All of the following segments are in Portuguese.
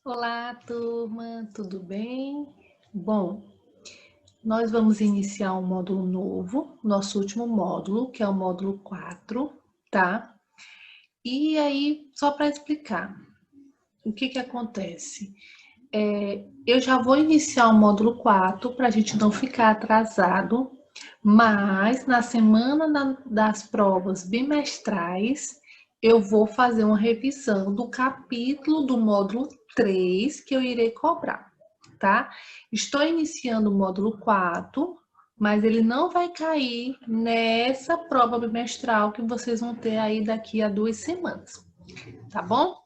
Olá, turma, tudo bem? Bom, nós vamos iniciar um módulo novo, nosso último módulo, que é o módulo 4, tá? E aí, só para explicar, o que acontece? Eu já vou iniciar o módulo 4 para a gente não ficar atrasado, mas na semana das provas bimestrais, eu vou fazer uma revisão do capítulo do módulo 3 que eu irei cobrar, tá? Estou iniciando o módulo 4, mas ele não vai cair nessa prova bimestral que vocês vão ter aí daqui a 2 semanas, tá bom?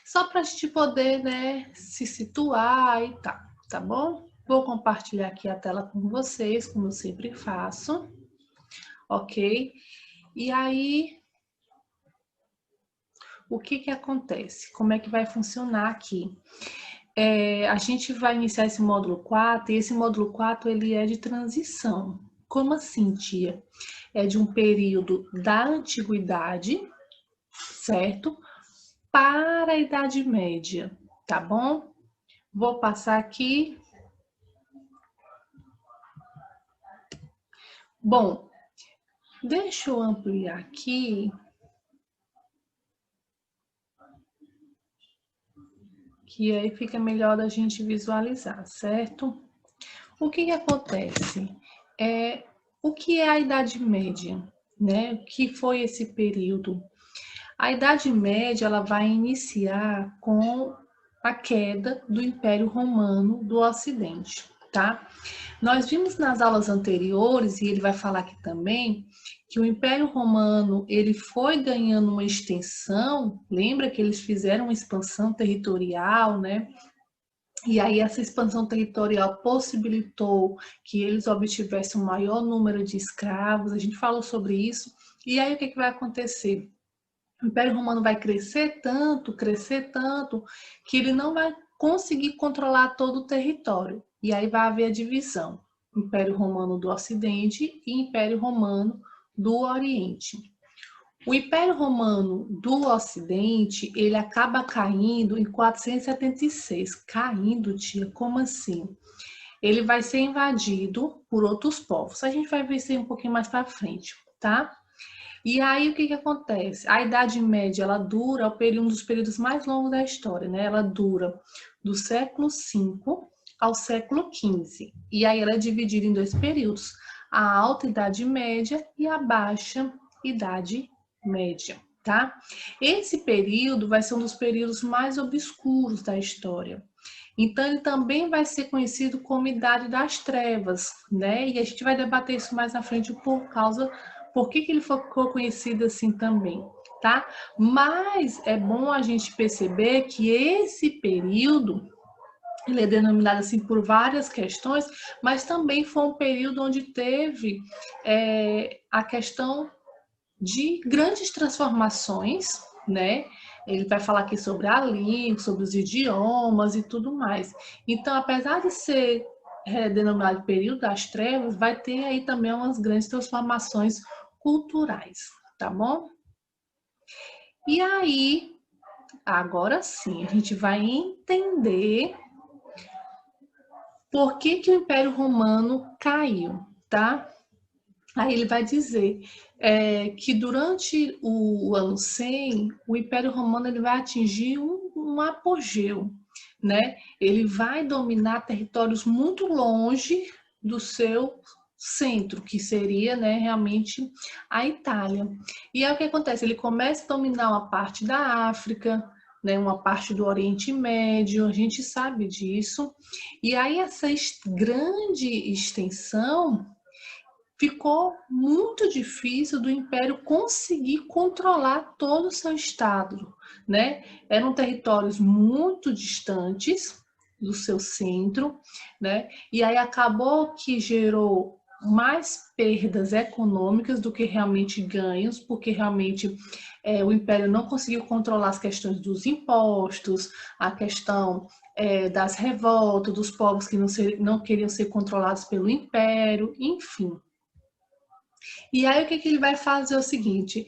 Só para a gente poder, né, se situar e tal, tá bom? Vou compartilhar aqui a tela com vocês, como eu sempre faço, ok? E aí, o que acontece? Como é que vai funcionar aqui? A gente vai iniciar esse módulo 4, e esse módulo 4 ele é de transição. Como assim, tia? É de um período da antiguidade, certo? Para a Idade Média, tá bom? Vou passar aqui. Bom, deixa eu ampliar aqui, que aí fica melhor da gente visualizar, certo? O que acontece? O que é a Idade Média, né? O que foi esse período? A Idade Média ela vai iniciar com a queda do Império Romano do Ocidente, tá? Nós vimos nas aulas anteriores, e ele vai falar aqui também, que o Império Romano ele foi ganhando uma extensão, lembra que eles fizeram uma expansão territorial, né? E aí essa expansão territorial possibilitou que eles obtivessem um maior número de escravos, a gente falou sobre isso, e aí o que vai acontecer? O Império Romano vai crescer tanto, que ele não vai conseguir controlar todo o território. E aí vai haver a divisão: Império Romano do Ocidente e Império Romano do Oriente. O Império Romano do Ocidente, ele acaba caindo em 476. Caindo, tia, como assim? Ele vai ser invadido por outros povos. A gente vai ver isso aí um pouquinho mais para frente, tá? E aí, o que acontece? A Idade Média, ela dura, um dos períodos mais longos da história, né? Ela dura do século V ao século XV. E aí ela é dividida em dois períodos, a Alta Idade Média e a Baixa Idade Média, tá? Esse período vai ser um dos períodos mais obscuros da história. Então, ele também vai ser conhecido como Idade das Trevas, né? E a gente vai debater isso mais na frente por que ele ficou conhecido assim também, tá? Mas é bom a gente perceber que esse período, ele é denominado assim por várias questões, mas também foi um período onde teve a questão de grandes transformações, né? Ele vai falar aqui sobre a língua, sobre os idiomas e tudo mais. Então, apesar de ser denominado período das trevas, vai ter aí também umas grandes transformações culturais, tá bom? E aí, agora sim, a gente vai entender por que o Império Romano caiu, tá? Aí ele vai dizer que durante o ano 100, o Império Romano ele vai atingir um apogeu, né? Ele vai dominar territórios muito longe do seu centro, que seria, né, realmente a Itália. E aí o que acontece? Ele começa a dominar uma parte da África, né, uma parte do Oriente Médio, a gente sabe disso. E aí essa grande extensão ficou muito difícil do Império conseguir controlar todo o seu estado, né? Eram territórios muito distantes do seu centro, né? E aí acabou que gerou mais perdas econômicas do que realmente ganhos, porque realmente o Império não conseguiu controlar as questões dos impostos, a questão das revoltas, dos povos que não queriam ser controlados pelo Império, enfim. E aí o que ele vai fazer é o seguinte,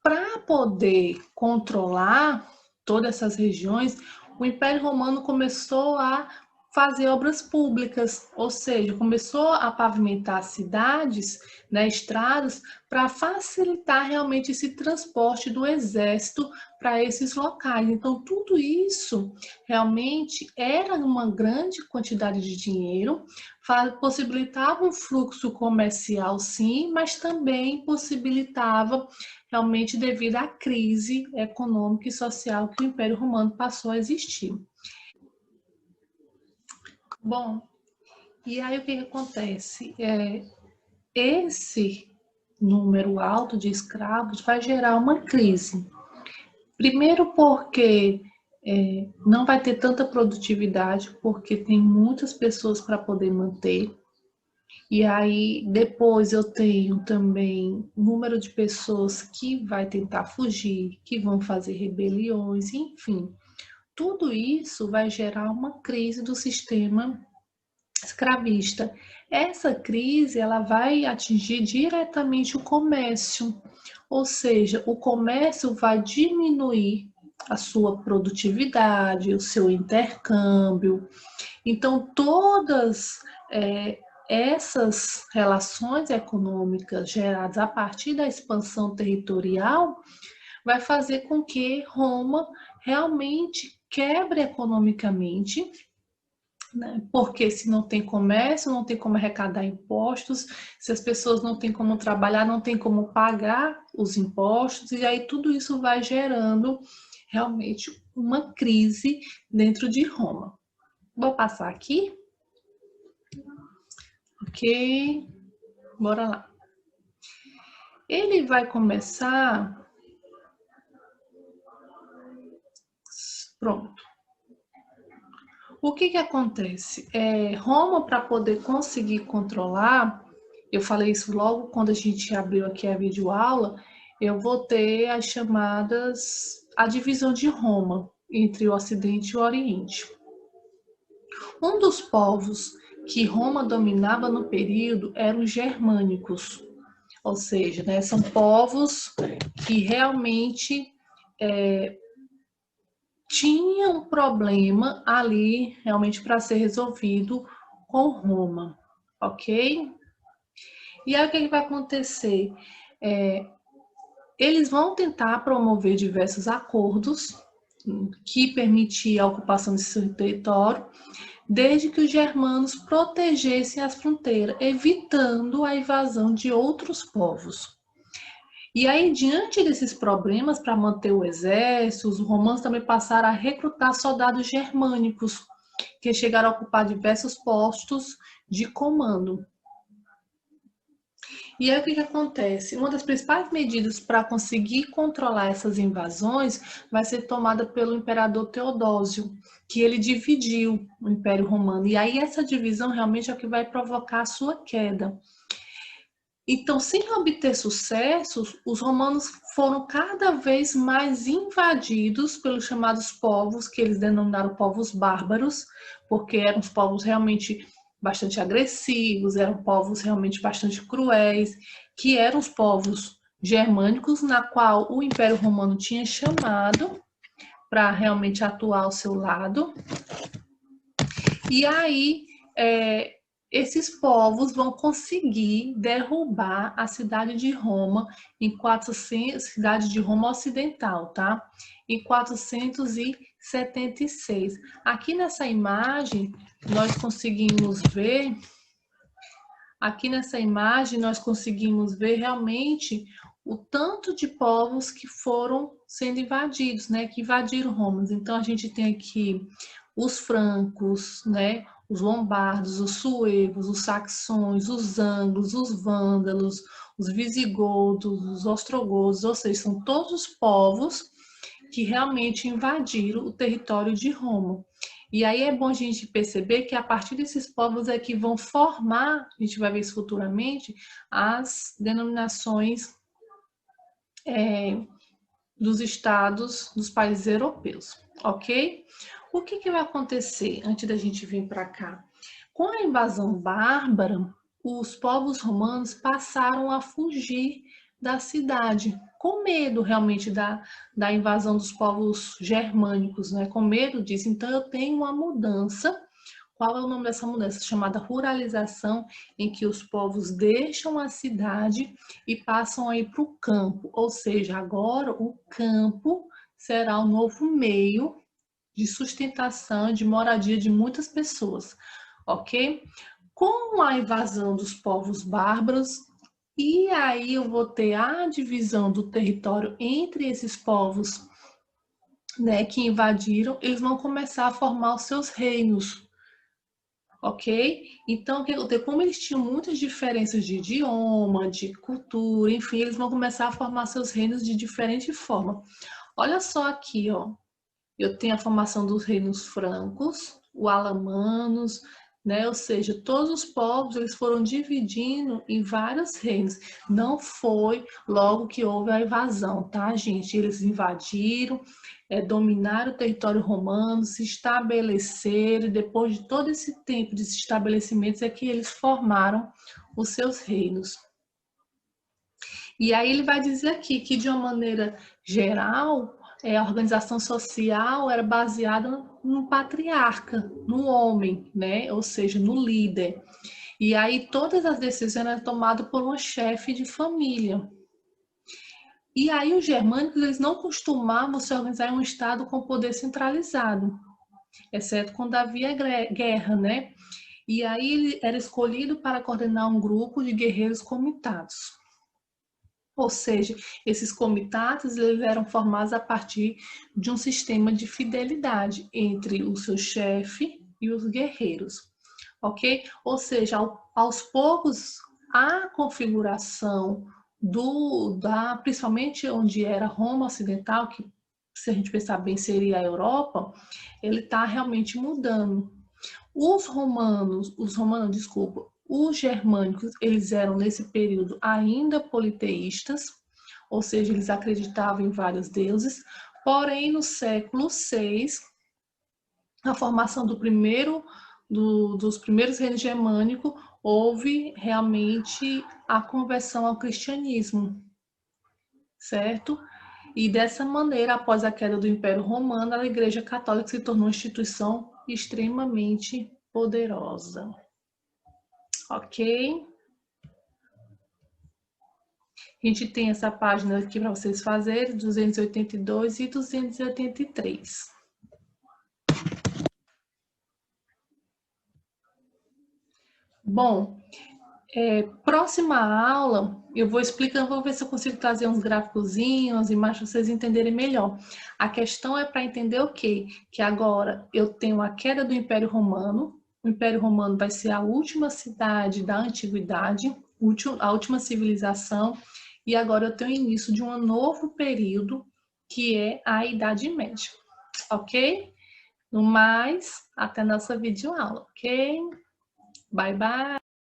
Para poder controlar todas essas regiões, o Império Romano começou a fazer obras públicas, ou seja, começou a pavimentar cidades, né, estradas, para facilitar realmente esse transporte do exército para esses locais. Então, tudo isso realmente era uma grande quantidade de dinheiro, possibilitava um fluxo comercial, sim, mas também possibilitava realmente devido à crise econômica e social que o Império Romano passou a existir. Bom, e aí o que acontece? Esse número alto de escravos vai gerar uma crise. Primeiro porque não vai ter tanta produtividade, porque tem muitas pessoas para poder manter. E aí depois eu tenho também o número de pessoas que vai tentar fugir, que vão fazer rebeliões, enfim. Tudo isso vai gerar uma crise do sistema escravista. Essa crise ela vai atingir diretamente o comércio, ou seja, o comércio vai diminuir a sua produtividade, o seu intercâmbio. Então, todas essas relações econômicas geradas a partir da expansão territorial vai fazer com que Roma realmente quebre economicamente, né? Porque se não tem comércio, não tem como arrecadar impostos, se as pessoas não têm como trabalhar, não tem como pagar os impostos, e aí tudo isso vai gerando realmente uma crise dentro de Roma. Vou passar aqui. Ok, bora lá. Ele vai começar. Pronto. O que acontece? Roma, para poder conseguir controlar, eu falei isso logo quando a gente abriu aqui a videoaula, eu vou ter as chamadas, a divisão de Roma entre o Ocidente e o Oriente. Um dos povos que Roma dominava no período eram os germânicos, ou seja, né, são povos que realmente tinha um problema ali realmente para ser resolvido com Roma, ok? E aí o que vai acontecer? Eles vão tentar promover diversos acordos que permitiam a ocupação de seu território, desde que os germanos protegessem as fronteiras, evitando a invasão de outros povos. E aí, diante desses problemas para manter o exército, os romanos também passaram a recrutar soldados germânicos, que chegaram a ocupar diversos postos de comando. E aí o que acontece? Uma das principais medidas para conseguir controlar essas invasões vai ser tomada pelo imperador Teodósio, que ele dividiu o Império Romano. E aí essa divisão realmente é o que vai provocar a sua queda. Então, sem obter sucessos, os romanos foram cada vez mais invadidos pelos chamados povos, que eles denominaram povos bárbaros, porque eram os povos realmente bastante agressivos, eram povos realmente bastante cruéis, que eram os povos germânicos, na qual o Império Romano tinha chamado para realmente atuar ao seu lado. E aí, esses povos vão conseguir derrubar a cidade de Roma cidade de Roma ocidental, tá? Em 476. Aqui nessa imagem nós conseguimos ver realmente o tanto de povos que foram sendo invadidos, né? Que invadiram Roma. Então a gente tem aqui os francos, né? Os lombardos, os suevos, os saxões, os anglos, os vândalos, os visigodos, os ostrogodos, ou seja, são todos os povos que realmente invadiram o território de Roma. E aí é bom a gente perceber que a partir desses povos é que vão formar, a gente vai ver isso futuramente, as denominações dos estados dos países europeus, ok? O que vai acontecer antes da gente vir para cá? Com a invasão bárbara, os povos romanos passaram a fugir da cidade, com medo realmente da invasão dos povos germânicos, né? Com medo disso. Então, eu tenho uma mudança. Qual é o nome dessa mudança? Chamada ruralização, em que os povos deixam a cidade e passam a ir para o campo. Ou seja, agora o campo será o novo meio de sustentação, de moradia de muitas pessoas, ok? Com a invasão dos povos bárbaros, e aí eu vou ter a divisão do território entre esses povos, né, que invadiram, eles vão começar a formar os seus reinos, ok? Então, como eles tinham muitas diferenças de idioma, de cultura, enfim, eles vão começar a formar seus reinos de diferente forma. Olha só aqui, ó. Eu tenho a formação dos reinos francos, os alamanos, né? Ou seja, todos os povos eles foram dividindo em vários reinos. Não foi logo que houve a invasão, tá, gente? Eles invadiram, dominaram o território romano, se estabeleceram, e depois de todo esse tempo de estabelecimento é que eles formaram os seus reinos. E aí ele vai dizer aqui que, de uma maneira geral, a organização social era baseada no patriarca, no homem, né? Ou seja, no líder. E aí todas as decisões eram tomadas por uma chefe de família. E aí os germânicos eles não costumavam se organizar em um estado com poder centralizado, exceto quando havia guerra, né? E aí ele era escolhido para coordenar um grupo de guerreiros comitados. Ou seja, esses comitados eles eram formados a partir de um sistema de fidelidade entre o seu chefe e os guerreiros, ok? Ou seja, aos poucos, a configuração principalmente onde era Roma Ocidental, que se a gente pensar bem seria a Europa, ele está realmente mudando. Os germânicos, eles eram nesse período ainda politeístas, ou seja, eles acreditavam em vários deuses, porém no século VI, a formação dos primeiros reinos germânicos, houve realmente a conversão ao cristianismo, certo? E dessa maneira, após a queda do Império Romano, a Igreja Católica se tornou uma instituição extremamente poderosa. Ok? A gente tem essa página aqui para vocês fazerem, 282 e 283. Bom, próxima aula, eu vou explicando, vou ver se eu consigo trazer uns gráficozinhos, umas imagens para vocês entenderem melhor. A questão é para entender o quê? Que agora eu tenho a queda do Império Romano, o Império Romano vai ser a última cidade da antiguidade, a última civilização, e agora eu tenho o início de um novo período, que é a Idade Média, ok? No mais, até nossa videoaula, ok? Bye, bye!